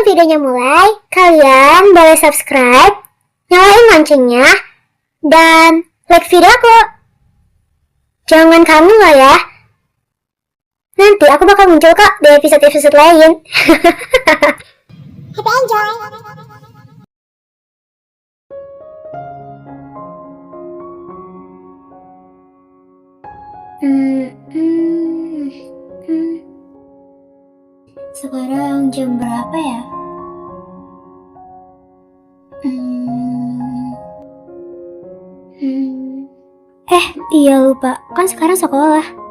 sebelum videonya mulai, kalian boleh subscribe, nyalain loncengnya, dan like video aku. Jangan kangen lah ya. Nanti aku bakal muncul kok di episode-episode lain. Happy enjoy! Sekarang jam berapa ya? Iya lupa, kan sekarang sekolah.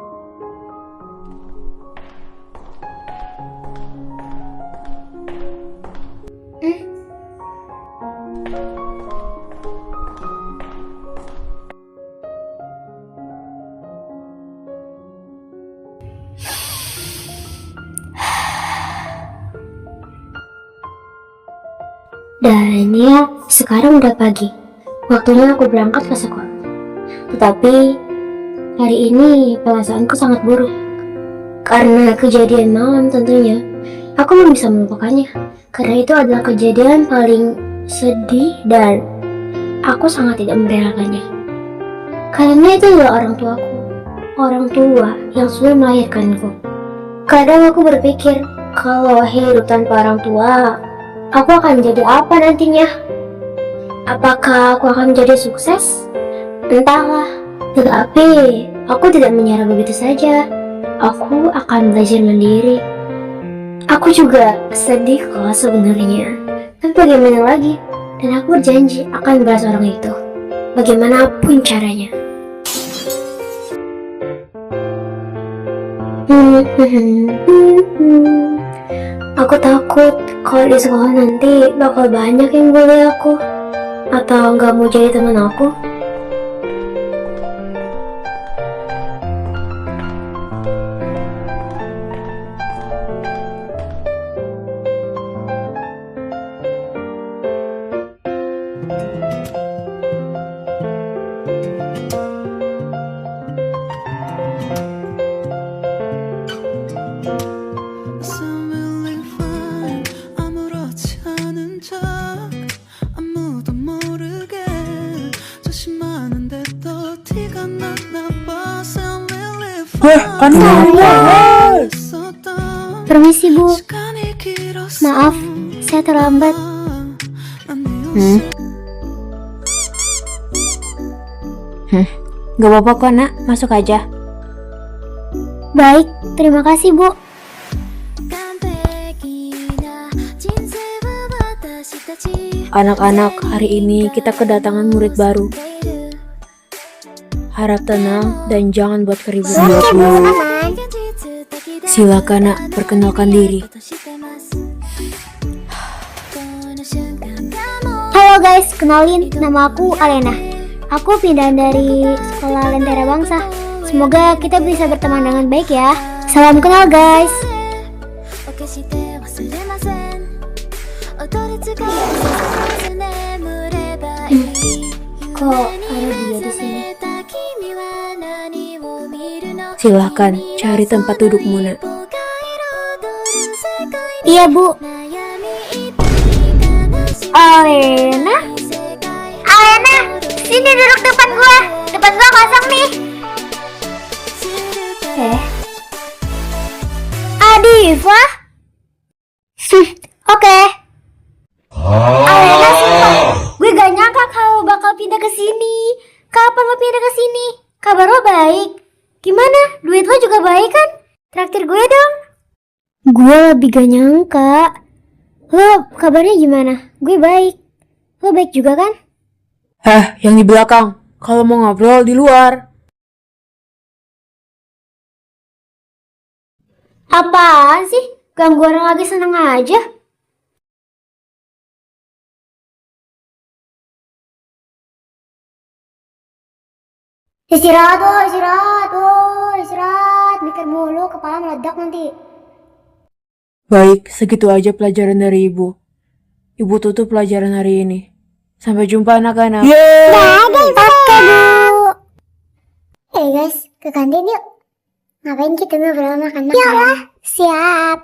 Daniel, sekarang udah pagi. Waktunya aku berangkat ke sekolah. Tetapi hari ini perasaanku sangat buruk. Karena kejadian malam tentunya. Aku belum bisa melupakannya. Karena itu adalah kejadian paling sedih dan aku sangat tidak merelakannya. Karena itu adalah orang tuaku. Orang tua yang sudah melahirkanku. Kadang aku berpikir kalau hidup tanpa orang tua, aku akan jadi apa nantinya? Apakah aku akan menjadi sukses? Entahlah. Tetapi aku tidak menyerah begitu saja. Aku akan belajar mandiri. Aku juga sedih kok sebenarnya. Tapi bagaimana lagi? Dan aku berjanji akan balas orang itu, bagaimanapun caranya. Aku takut kalau di sekolah nanti bakal banyak yang bully aku atau nggak mau jadi teman aku. Permisi Bu, maaf saya terlambat. Gak apa-apa kok nak, masuk aja. Baik, terima kasih Bu. Anak-anak, hari ini kita kedatangan murid baru. Harap tenang dan jangan buat keributan. Silakan nak, perkenalkan diri. Halo guys, kenalin, nama aku Alena. Aku pindah dari sekolah Lentera Bangsa. Semoga kita bisa berteman dengan baik ya. Salam kenal guys. Kok ada dia di sini? Silahkan cari tempat dudukmu nak. Iya Bu. Alena? Alena, sini duduk depan gua. Depan gua kosong nih. Adifa? Oke. Alena sumpah, gue gak nyangka kau bakal pindah ke sini. Kapan lo pindah ke sini? Kabar lo baik? Gimana? Duit lo juga baik kan? Traktir gue dong. Gue lebih gak nyangka. Lo kabarnya gimana? Gue baik. Lo baik juga kan? Yang di belakang. Kalau mau ngobrol di luar. Apaan sih? Ganggu orang lagi seneng aja. Istirahat, istirahat. Mikir mulu, kepala meledak nanti. Baik, segitu aja pelajaran dari ibu. Ibu tutup pelajaran hari ini. Sampai jumpa anak-anak. Oke Bu. Guys, ke kantin yuk. Ngapain kita ngobrol sama anak-anak? Siap.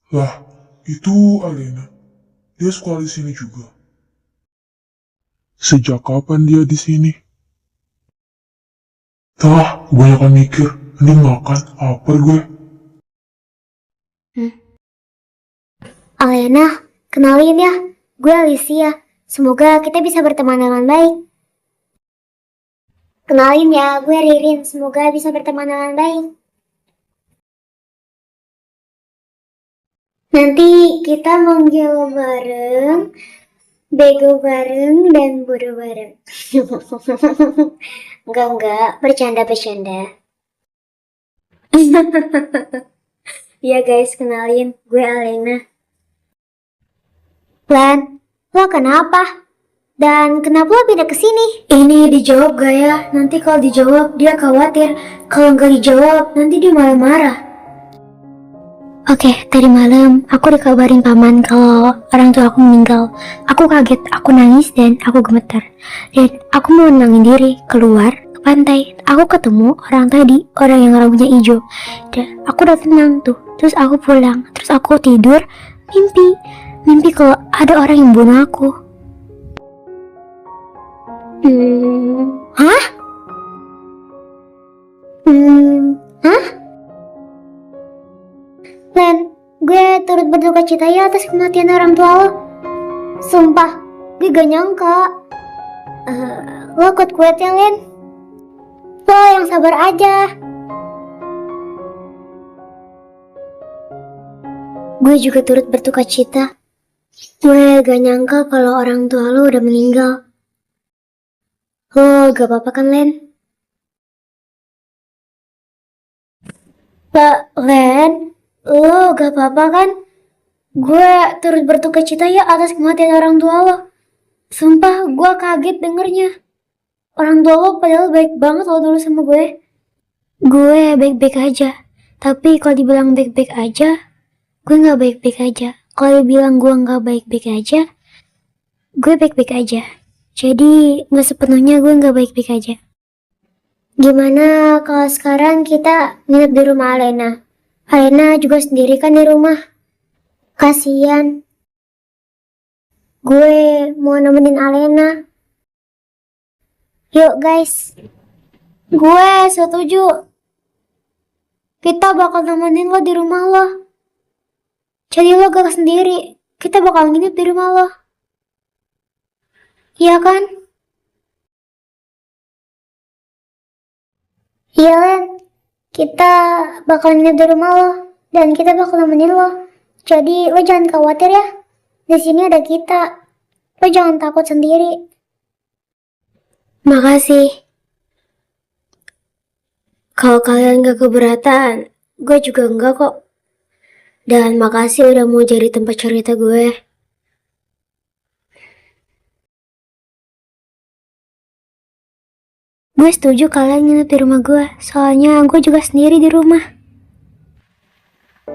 Lah, itu Alena. Dia sekolah di sini juga. Sejak kapan dia di sini? Tah, kebanyakan mikir. Mending makan, lapar gue. Alena, kenalin ya. Gue Alicia. Semoga kita bisa berteman dengan baik. Kenalin ya, gue Ririn. Semoga bisa berteman dengan baik. Nanti kita manggil bareng, bego bareng, dan bodoh bareng. Enggak, bercanda. Ya guys, kenalin, gue Alena. Lan, lo kenapa? Dan kenapa lo pindah ke sini? Ini dijawab gak ya? Nanti kalau dijawab dia khawatir. Kalau nggak dijawab nanti dia malah marah. Oke, tadi malam aku dikabarin paman kalau orang tua aku meninggal. Aku kaget, aku nangis dan aku gemetar. Dan aku mau nenangin diri keluar ke pantai. Aku ketemu orang tadi, orang yang rambutnya hijau. Dan aku udah tenang tuh. Terus aku pulang, terus aku tidur, mimpi kalau ada orang yang bunuh aku. Hah? Len, gue turut berduka cita ya atas kematian orang tua lo. Sumpah, gue gak nyangka. Lo kuat ya, Len. Lo yang sabar aja. Gue juga turut berduka cita. Gue gak nyangka kalau orang tua lo udah meninggal. Lo gak apa-apa kan, Len? Len, lo gak apa-apa kan? Gue turut berduka cita ya atas kematian orang tua lo. Sumpah, gue kaget dengernya. Orang tua lo padahal baik banget lo dulu sama gue. Gue baik-baik aja. Tapi kalau dibilang baik-baik aja, gue gak baik-baik aja. Kalau dibilang gue gak baik-baik aja, gue baik-baik aja. Jadi gak sepenuhnya gue gak baik-baik aja. Gimana kalau sekarang kita nginep di rumah Alena? Alena juga sendiri kan di rumah. Kasian. Gue mau nemenin Alena. Yuk guys. Gue setuju. Kita bakal nemenin lo di rumah lo. Jadi lo gak sendiri. Kita bakal nginep di rumah lo. Iya kan? Iya Len. Kita bakal nginep di rumah lo. Dan kita bakal nemenin lo. Jadi lo jangan khawatir ya. Di sini ada kita. Lo jangan takut sendiri. Makasih. Kalau kalian gak keberatan, gue juga enggak kok. Dan makasih udah mau jadi tempat cerita gue. Gue setuju kalian nginep di rumah gue. Soalnya gue juga sendiri di rumah.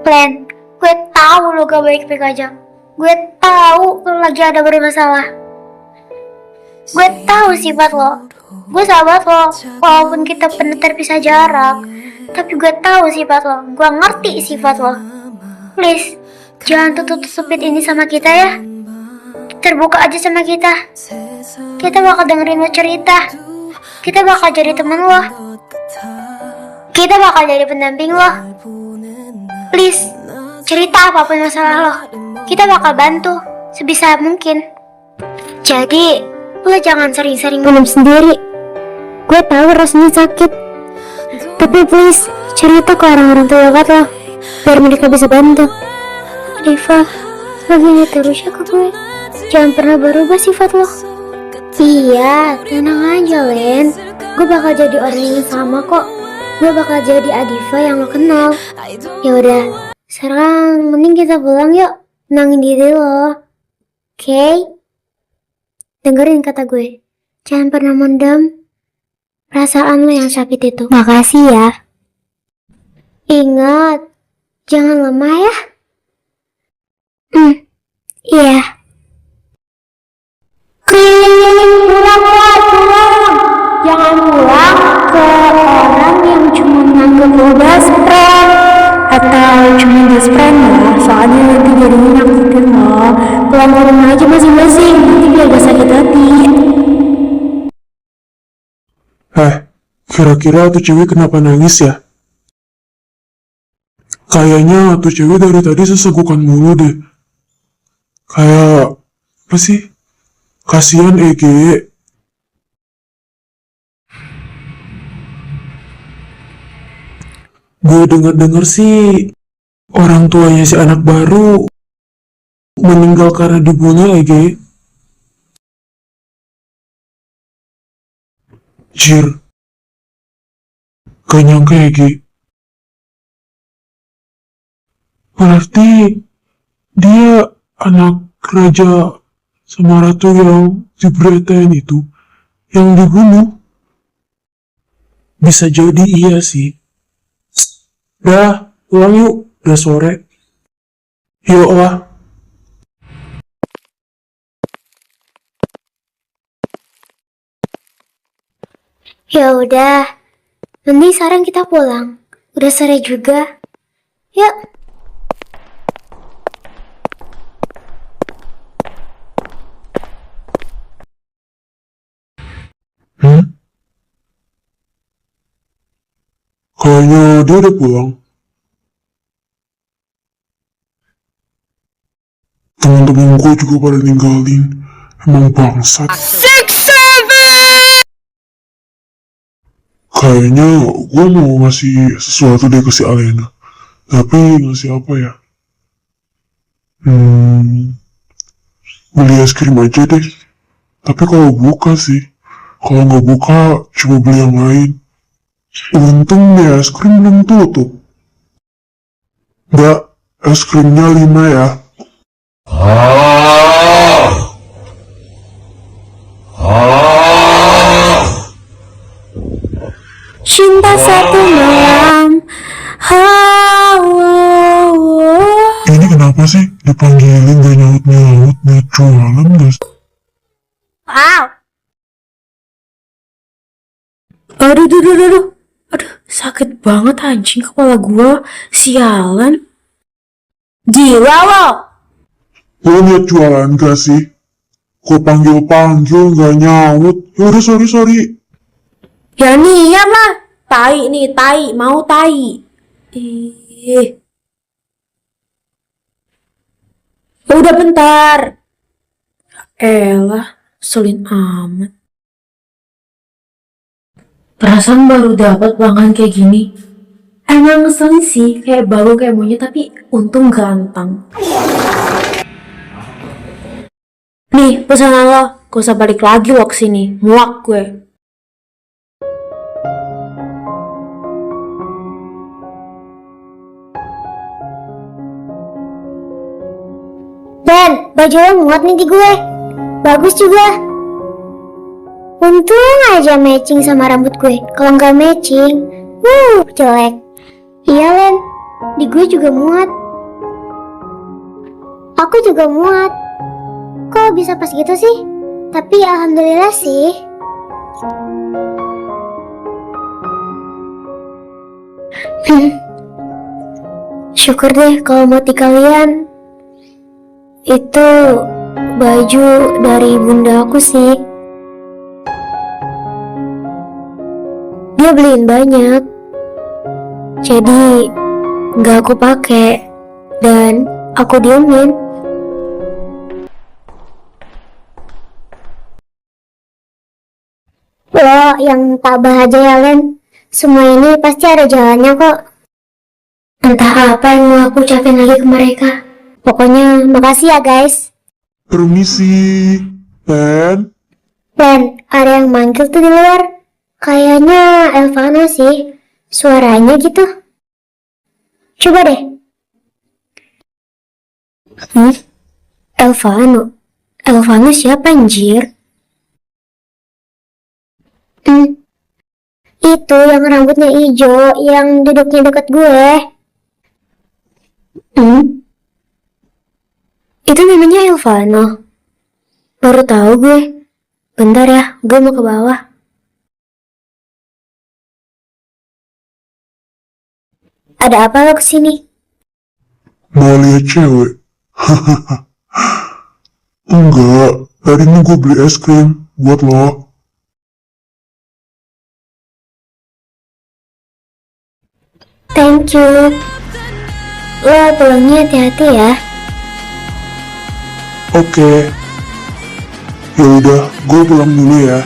Len, gue tahu lo gak baik-baik aja. Gue tahu lo lagi ada bermasalah. Gue tahu sifat lo. Gue sahabat lo. Walaupun kita pernah terpisah jarak, tapi gue tahu sifat lo. Gue ngerti sifat lo. Please, jangan tutup-tutupin ini sama kita ya. Terbuka aja sama kita. Kita bakal dengerin lo cerita. Kita bakal jadi temen lo. Kita bakal jadi pendamping lo. Please, cerita apapun masalah lo. Kita bakal bantu sebisa mungkin. Jadi, lo jangan sering-sering minum sendiri. Gue tahu rasanya sakit. Tapi please, cerita ke orang-orang terdekat lo. Biar mereka bisa bantu. Diva, lo gini terus ya ke gue. Jangan pernah berubah sifat lo. Iya, tenang aja Len. Gue bakal jadi orang yang sama kok. Gue bakal jadi Adiva yang lo kenal. Yaudah, sekarang mending kita pulang yuk. Tenangin diri lo. Oke? Dengerin kata gue. Jangan pernah mendam perasaan lo yang sakit itu. Makasih ya. Ingat, jangan lemah ya. Iya. Pulang. Jangan pulang ke orang yang cuma nganggep lo best friend. Atau cuma best friend ya. Soalnya pusing, nanti biar gak sakit hati. Kira-kira tuh cewek kenapa nangis ya? Kayaknya tuh cewek dari tadi sesegukan mulu deh. Kayak, apa sih? Kasihan Ege. Gue denger-denger sih, orang tuanya si anak baru meninggal karena dibunuh Ege. Jir, gak nyangka Ege. Berarti dia anak raja sama ratu yang diberitain itu, yang dibunuh. Bisa jadi iya sih. Dah, pulang yuk. Udah sore. Yuk lah. Ya udah, nanti sekarang kita pulang. Udah sore juga. Yuk. Kayaknya dia udah pulang. Teman-temanku juga pada ninggalin. Emang bangsat. Kayaknya gue mau ngasih sesuatu deh ke si Alena. Tapi ngasih apa ya? Beli es krim aja deh. Tapi kalau buka sih. Kalau nggak buka, coba beli yang lain. Untung deh es krim belum tutup. Mbak, es krimnya 5 ya. Cinta satu malam. Ini kenapa sih dipanggilin gak nyaut-nyaut, gak jualan guys? Wow. Aduh. Aduh, sakit banget anjing kepala gua. Sialan. Gila lo. Lo niat jualan gak sih? Kok panggil-panggil gak nyaut? Yaudah sorry. Ya niat lah. Tai nih, tai. Mau tai. Udah bentar. Elah, selin amat. Perasaan baru dapat pelanggan kayak gini. Emang ngeselin sih, kayak baru kayak monyet tapi untung ganteng. Nih, pesanan lo. Gak usah balik lagi lo kesini. Muak gue. Dan, baju lo muat nih di gue. Bagus juga. Untung aja matching sama rambut gue. Kalau nggak matching, jelek. Iya, Len. Di gue juga muat. Aku juga muat. Kok bisa pas gitu sih? Tapi alhamdulillah sih. Syukur deh kalau motif kalian itu baju dari bunda aku sih. Dia beliin banyak, jadi nggak aku pakai dan aku diemin. Lo yang tabah aja ya, Len. Semua ini pasti ada jalannya kok. Entah apa yang mau aku ucapin lagi ke mereka. Pokoknya makasih ya guys. Permisi, Pen. Len, ada yang manggil tuh di luar. Kayaknya Elvana sih. Suaranya gitu. Coba deh. Elvano siapa anjir? Itu yang rambutnya hijau, yang duduknya deket gue. Itu namanya Elvano. Baru tahu gue. Bentar ya, gue mau ke bawah. Ada apa lo kesini? Mau lihat cewek. Enggak, tadi ini gue beli es krim buat lo. Thank you. Lo pulangnya hati-hati ya. Oke. Ya udah, gue pulang dulu ya.